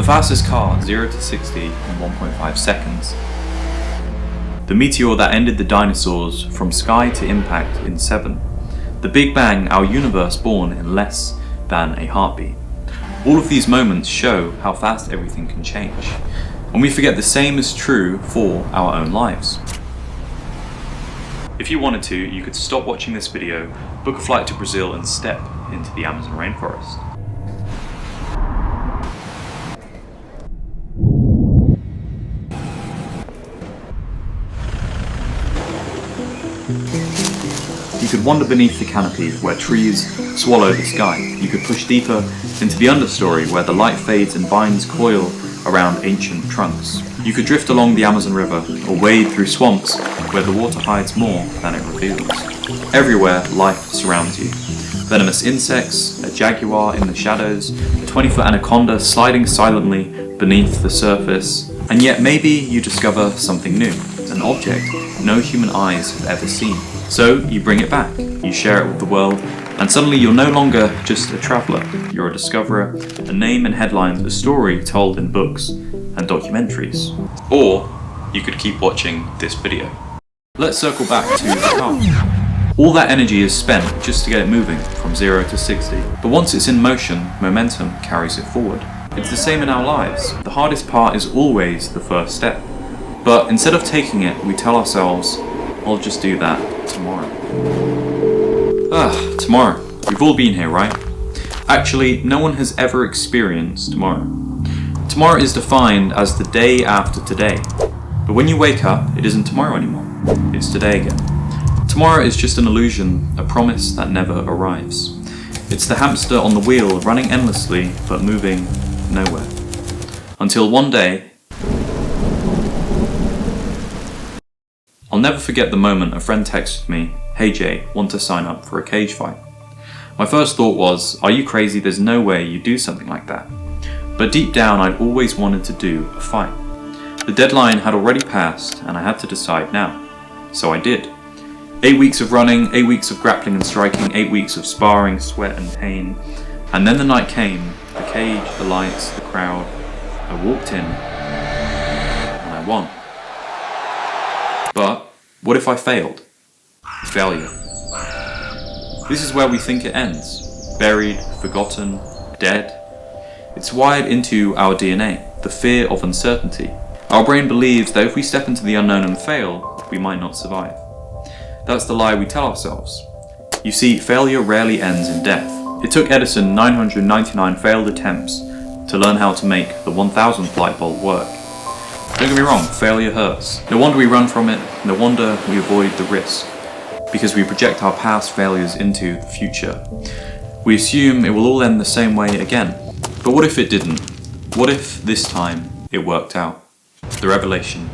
fastest car 0 to 60 in 1.5 seconds. The meteor that ended the dinosaurs from sky to impact in 7. The Big Bang, our universe born in less than a heartbeat. All of these moments show how fast everything can change. And we forget the same is true for our own lives. If you wanted to, you could stop watching this video, book a flight to Brazil and step into the Amazon rainforest. You could wander beneath the canopy where trees swallow the sky. You could push deeper into the understory where the light fades and vines coil around ancient trunks. You could drift along the Amazon River or wade through swamps where the water hides more than it reveals. Everywhere, life surrounds you. Venomous insects, a jaguar in the shadows, a 20-foot anaconda sliding silently beneath the surface, and yet maybe you discover something new, an object no human eyes have ever seen. So you bring it back, you share it with the world, and suddenly you're no longer just a traveller, you're a discoverer, a name in headlines, a story told in books and documentaries. Or you could keep watching this video. Let's circle back to the car. All that energy is spent just to get it moving from 0 to 60, but once it's in motion, momentum carries it forward. It's the same in our lives. The hardest part is always the first step. But instead of taking it, we tell ourselves, I'll just do that tomorrow. Tomorrow. We've all been here, right? Actually, no one has ever experienced tomorrow. Tomorrow is defined as the day after today. But when you wake up, it isn't tomorrow anymore. It's today again. Tomorrow is just an illusion, a promise that never arrives. It's the hamster on the wheel running endlessly but moving nowhere. Until one day, I'll never forget the moment a friend texted me, "Hey Jay, want to sign up for a cage fight?" My first thought was, are you crazy? There's no way you do something like that. But deep down I'd always wanted to do a fight. The deadline had already passed and I had to decide now. So I did. 8 weeks of running, 8 weeks of grappling and striking, 8 weeks of sparring, sweat and pain. And then the night came, the cage, the lights, the crowd. I walked in and I won. But what if I failed? Failure. This is where we think it ends. Buried, forgotten, dead. It's wired into our DNA, the fear of uncertainty. Our brain believes that if we step into the unknown and fail, we might not survive. That's the lie we tell ourselves. You see, failure rarely ends in death. It took Edison 999 failed attempts to learn how to make the 1000th light bulb work. Don't get me wrong, failure hurts. No wonder we run from it, no wonder we avoid the risk. Because we project our past failures into the future. We assume it will all end the same way again. But what if it didn't? What if this time it worked out? The revelation.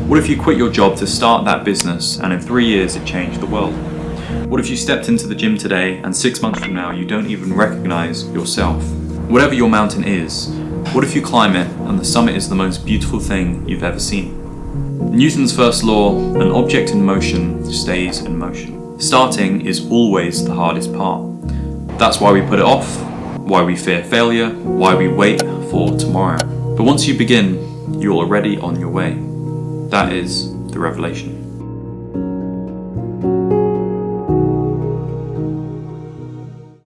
What if you quit your job to start that business and in 3 years it changed the world? What if you stepped into the gym today and 6 months from now you don't even recognize yourself? Whatever your mountain is, what if you climb it and the summit is the most beautiful thing you've ever seen? Newton's first law, an object in motion stays in motion. Starting is always the hardest part. That's why we put it off, why we fear failure, why we wait for tomorrow. But once you begin, you're already on your way. That is the revelation.